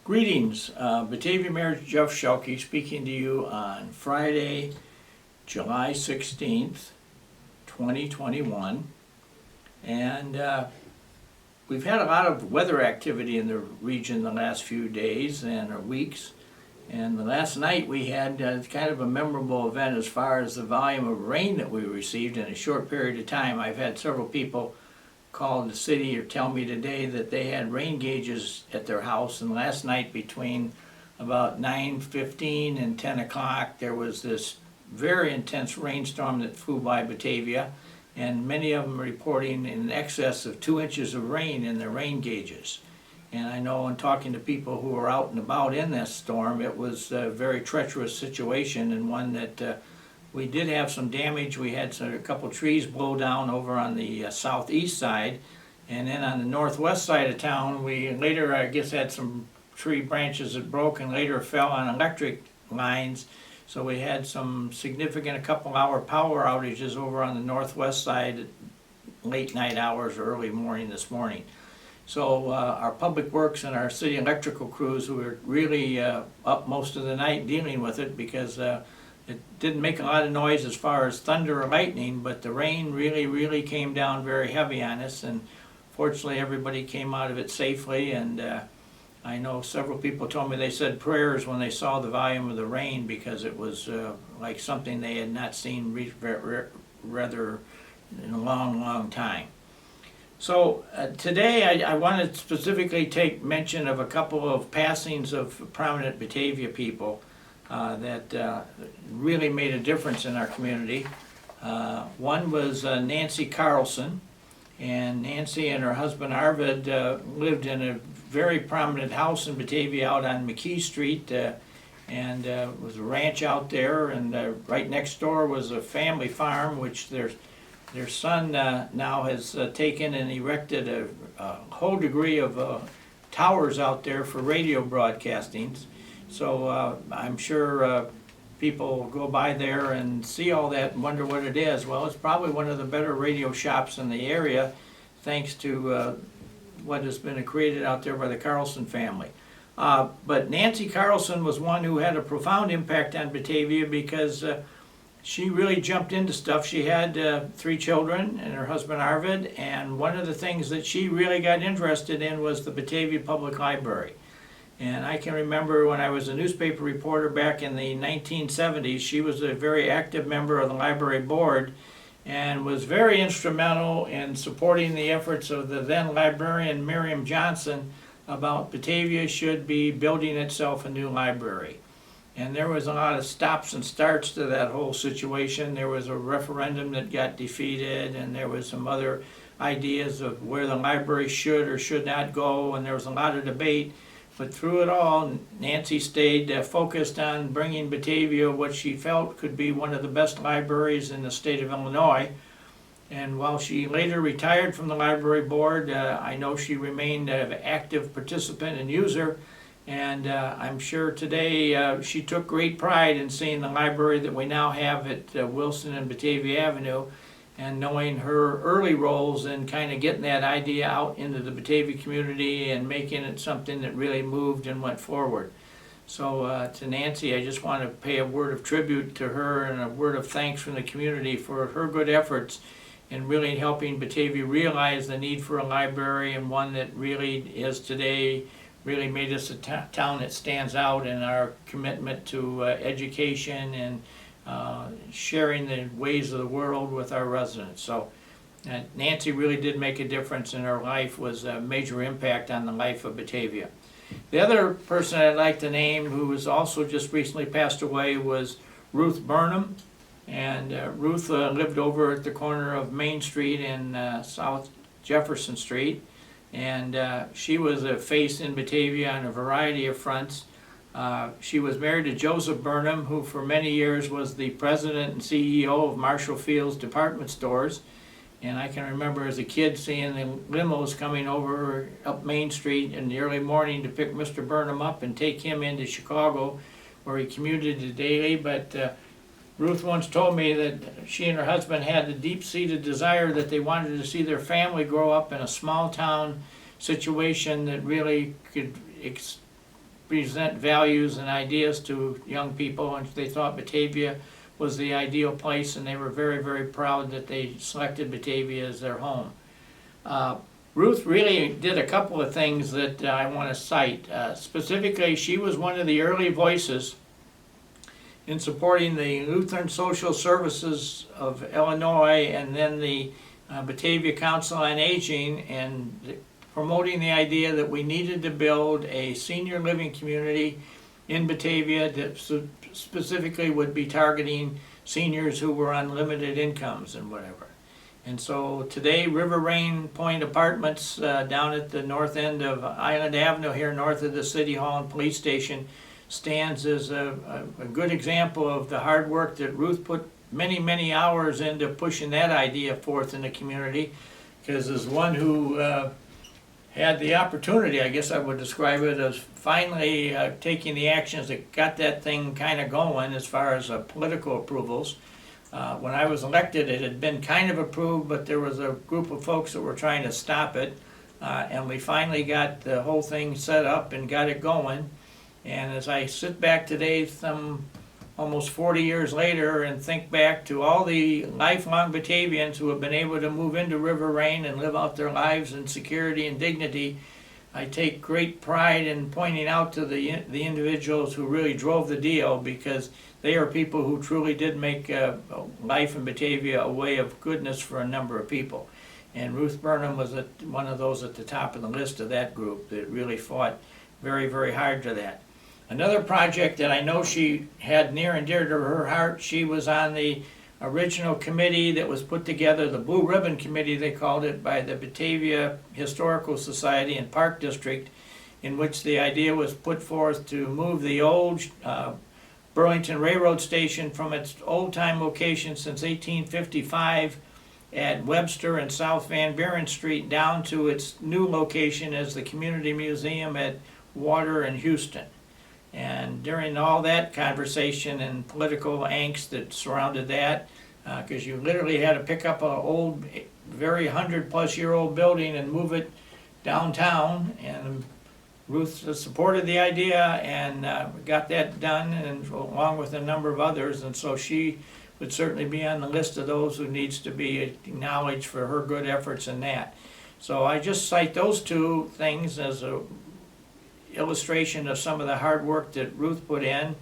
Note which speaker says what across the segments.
Speaker 1: Greetings, Batavia Mayor Jeff Schielke speaking to you on Friday, July 16th, 2021. And we've had a lot of weather activity in the region the last few days and weeks. And the last night we had kind of a memorable event as far as the volume of rain that we received in a short period of time. I've had several people call the city or tell me today that they had rain gauges at their house, and last night between about 9:15 and 10 o'clock there was this very intense rainstorm that flew by Batavia, and many of them reporting in excess of 2 inches of rain in their rain gauges. And I know in talking to people who were out and about in that storm, it was a very treacherous situation, and one that we did have some damage. We had a couple trees blow down over on the southeast side, and then on the northwest side of town we later I guess had some tree branches that broke and later fell on electric lines. So we had some significant, a couple hour power outages over on the northwest side at late night hours or early morning this morning. So our public works and our city electrical crews were really up most of the night dealing with it, because it didn't make a lot of noise as far as thunder or lightning, but the rain really came down very heavy on us, and fortunately everybody came out of it safely. And I know several people told me they said prayers when they saw the volume of the rain, because it was like something they had not seen rather in a long time. So today I want to specifically take mention of a couple of passings of prominent Batavia people that really made a difference in our community. One was Nancy Carlson, and Nancy and her husband Arvid lived in a very prominent house in Batavia out on McKee Street, and was a ranch out there, and right next door was a family farm which their son now has taken and erected a whole degree of towers out there for radio broadcastings. So I'm sure people go by there and see all that and wonder what it is. Well, it's probably one of the better radio shops in the area, thanks to what has been created out there by the Carlson family. But Nancy Carlson was one who had a profound impact on Batavia, because she really jumped into stuff. She had 3 children and her husband Arvid, and one of the things that she really got interested in was the Batavia Public Library. And I can remember when I was a newspaper reporter back in the 1970s, she was a very active member of the library board and was very instrumental in supporting the efforts of the then librarian Miriam Johnson about Batavia should be building itself a new library. And there was a lot of stops and starts to that whole situation. There was a referendum that got defeated, and there was some other ideas of where the library should or should not go, and there was a lot of debate. But through it all, Nancy stayed focused on bringing Batavia what she felt could be one of the best libraries in the state of Illinois. And while she later retired from the library board, I know she remained an active participant and user. And I'm sure today she took great pride in seeing the library that we now have at Wilson and Batavia Avenue, and knowing her early roles in kind of getting that idea out into the Batavia community and making it something that really moved and went forward. So to Nancy, I just want to pay a word of tribute to her and a word of thanks from the community for her good efforts in really helping Batavia realize the need for a library, and one that really is today really made us a town that stands out in our commitment to education and sharing the ways of the world with our residents. So Nancy really did make a difference in her life, was a major impact on the life of Batavia. The other person I'd like to name, who was also just recently passed away, was Ruth Burnham. And Ruth lived over at the corner of Main Street and South Jefferson Street. And she was a face in Batavia on a variety of fronts. She was married to Joseph Burnham, who for many years was the president and CEO of Marshall Field's department stores. And I can remember as a kid seeing the limos coming over up Main Street in the early morning to pick Mr. Burnham up and take him into Chicago, where he commuted daily. But Ruth once told me that she and her husband had a deep-seated desire that they wanted to see their family grow up in a small-town situation that really could present values and ideas to young people, and they thought Batavia was the ideal place, and they were very, very proud that they selected Batavia as their home. Ruth really did a couple of things that I want to cite. Specifically, she was one of the early voices in supporting the Lutheran Social Services of Illinois and then the Batavia Council on Aging, and promoting the idea that we needed to build a senior living community in Batavia that specifically would be targeting seniors who were on limited incomes and whatever. And so today, River Rain Point Apartments down at the north end of Island Avenue here north of the City Hall and Police Station stands as a good example of the hard work that Ruth put many, many hours into pushing that idea forth in the community, because as one who had the opportunity, I guess I would describe it as finally taking the actions that got that thing kind of going as far as political approvals. When I was elected, it had been kind of approved, but there was a group of folks that were trying to stop it, and we finally got the whole thing set up and got it going. And as I sit back today, some almost 40 years later, and think back to all the lifelong Batavians who have been able to move into River Rain and live out their lives in security and dignity, I take great pride in pointing out to the individuals who really drove the deal, because they are people who truly did make life in Batavia a way of goodness for a number of people. And Ruth Burnham was one of those at the top of the list of that group that really fought very, very hard for that. Another project that I know she had near and dear to her heart, she was on the original committee that was put together, the Blue Ribbon Committee they called it, by the Batavia Historical Society and Park District, in which the idea was put forth to move the old Burlington Railroad Station from its old-time location since 1855 at Webster and South Van Buren Street down to its new location as the Community Museum at Water and Houston. And during all that conversation and political angst that surrounded that, because you literally had to pick up an old, very 100-plus-year-old building and move it downtown, and Ruth supported the idea and got that done, and along with a number of others, and so she would certainly be on the list of those who needs to be acknowledged for her good efforts in that. So I just cite those two things as a illustration of some of the hard work that Ruth put in.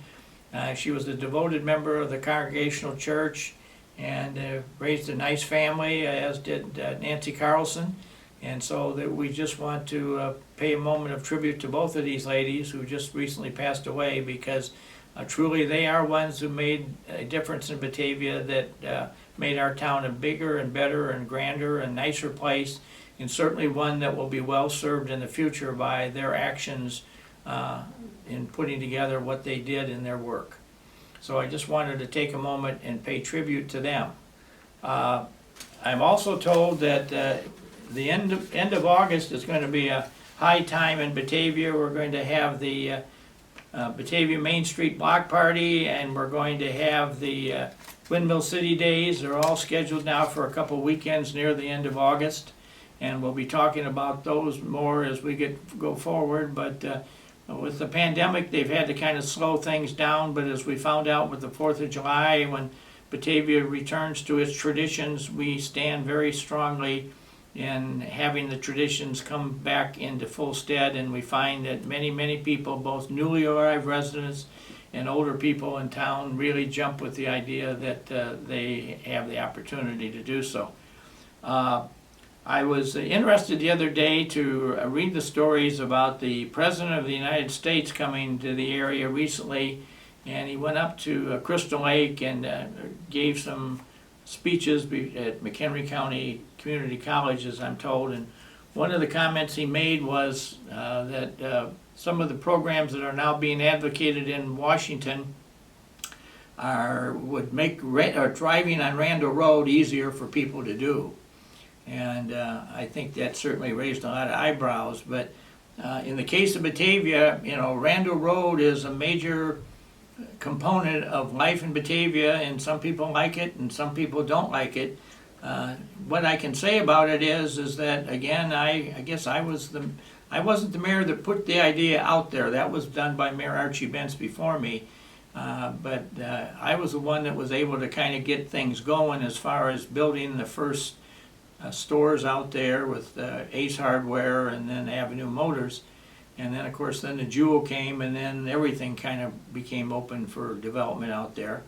Speaker 1: She was a devoted member of the Congregational Church and raised a nice family, as did Nancy Carlson. And so that we just want to pay a moment of tribute to both of these ladies who just recently passed away, because truly they are ones who made a difference in Batavia that made our town a bigger and better and grander and nicer place, and certainly one that will be well served in the future by their actions in putting together what they did in their work. So I just wanted to take a moment and pay tribute to them. I'm also told that the end of August is going to be a high time in Batavia. We're going to have the Batavia Main Street Block Party, and we're going to have the Windmill City Days. They're all scheduled now for a couple weekends near the end of August, and we'll be talking about those more as we go forward. But with the pandemic, they've had to kind of slow things down, but as we found out with the 4th of July, when Batavia returns to its traditions, we stand very strongly in having the traditions come back into full stead, and we find that many, many people, both newly arrived residents and older people in town, really jump with the idea that they have the opportunity to do so. I was interested the other day to read the stories about the President of the United States coming to the area recently, and he went up to Crystal Lake and gave some speeches at McHenry County Community College, as I'm told, and one of the comments he made was that some of the programs that are now being advocated in Washington would make driving on Randall Road easier for people to do. And I think that certainly raised a lot of eyebrows. But in the case of Batavia, Randall Road is a major component of life in Batavia, and some people like it and some people don't like it. What I can say about it is that, again, I guess I was I wasn't the mayor that put the idea out there. That was done by Mayor Archie Bentz before me. But I was the one that was able to kind of get things going as far as building the first stores out there with Ace Hardware and then Avenue Motors. And then, of course, then the Jewel came, and then everything kind of became open for development out there.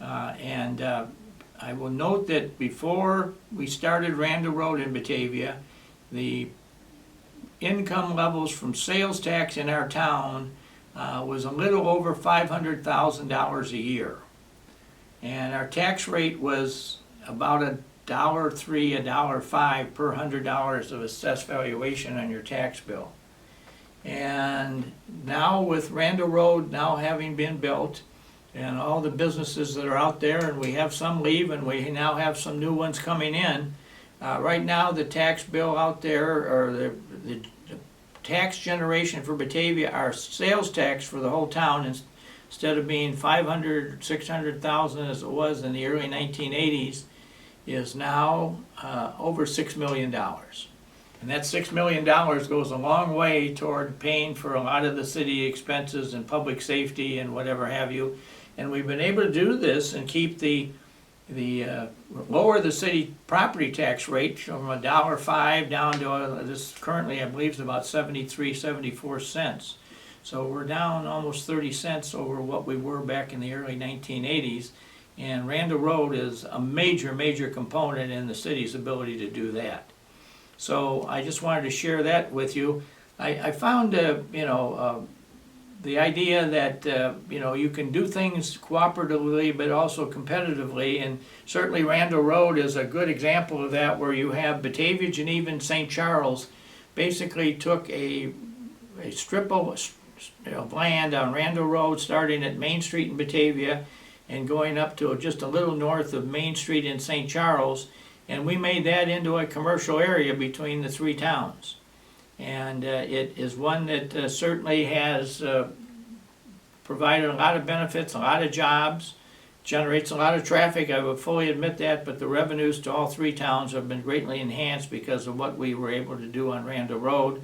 Speaker 1: I will note that before we started Randall Road in Batavia, the income levels from sales tax in our town was a little over $500,000 a year. And our tax rate was about $1.03, $1.05 per $100 of assessed valuation on your tax bill. And now with Randall Road now having been built, and all the businesses that are out there, and we have some leave, and we now have some new ones coming in. Right now, the tax bill out there, or the tax generation for Batavia, our sales tax for the whole town, instead of being 500, 600,000 as it was in the early 1980s, is now over $6 million. And that $6 million goes a long way toward paying for a lot of the city expenses and public safety and whatever have you. And we've been able to do this and keep lower the city property tax rate from $1.05 down to this currently I believe is about 74 cents. So we're down almost 30 cents over what we were back in the early 1980s. And Randall Road is a major component in the city's ability to do that. So I just wanted to share that with you. I found, the idea that, you can do things cooperatively but also competitively, and certainly Randall Road is a good example of that, where you have Batavia, Geneva, and St. Charles basically took a strip of land on Randall Road starting at Main Street in Batavia and going up to just a little north of Main Street in St. Charles, and we made that into a commercial area between the three towns. And it is one that certainly has provided a lot of benefits, a lot of jobs, generates a lot of traffic, I will fully admit that, but the revenues to all three towns have been greatly enhanced because of what we were able to do on Randall Road.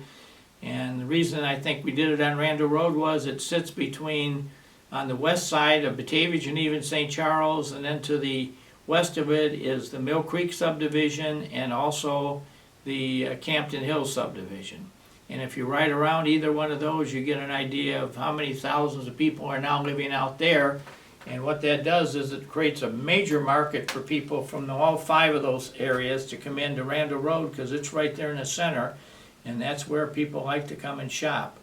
Speaker 1: And the reason I think we did it on Randall Road was it sits between, on the west side of Batavia, Geneva, and St. Charles, and then to the west of it is the Mill Creek subdivision and also the Campton Hills subdivision. And if you ride around either one of those, you get an idea of how many thousands of people are now living out there. And what that does is it creates a major market for people from all five of those areas to come into Randall Road, because it's right there in the center, and that's where people like to come and shop.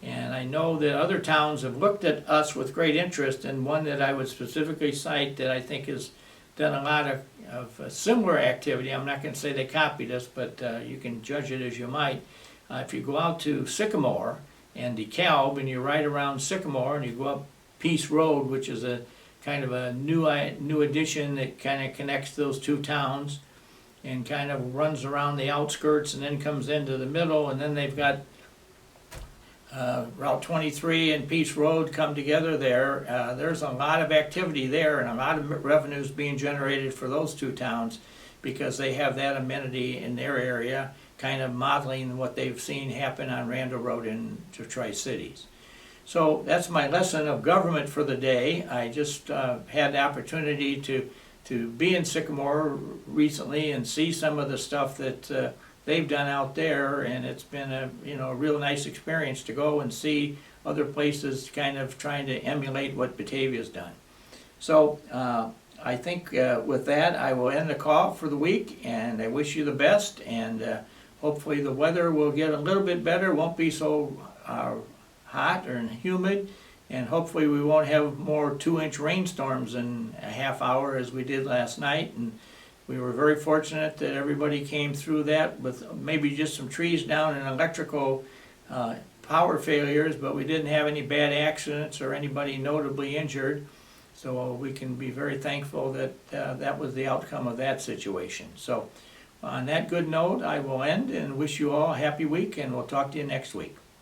Speaker 1: And I know that other towns have looked at us with great interest, and one that I would specifically cite that I think has done a lot of similar activity. I'm not going to say they copied us, but you can judge it as you might. If you go out to Sycamore and DeKalb, and you ride around Sycamore and you go up Peace Road, which is a kind of a new addition that kind of connects those two towns and kind of runs around the outskirts and then comes into the middle, and then they've got Route 23 and Peace Road come together there. There's a lot of activity there and a lot of revenues being generated for those two towns because they have that amenity in their area, kind of modeling what they've seen happen on Randall Road in the Tri-Cities. So that's my lesson of government for the day. I just had the opportunity to be in Sycamore recently and see some of the stuff that they've done out there, and it's been a real nice experience to go and see other places kind of trying to emulate what Batavia's done. So I think with that I will end the call for the week, and I wish you the best, and hopefully the weather will get a little bit better, won't be so hot or humid, and hopefully we won't have more 2-inch rainstorms in a half hour as we did last night. And we were very fortunate that everybody came through that with maybe just some trees down and electrical power failures, but we didn't have any bad accidents or anybody notably injured. So we can be very thankful that that was the outcome of that situation. So on that good note, I will end and wish you all a happy week, and we'll talk to you next week.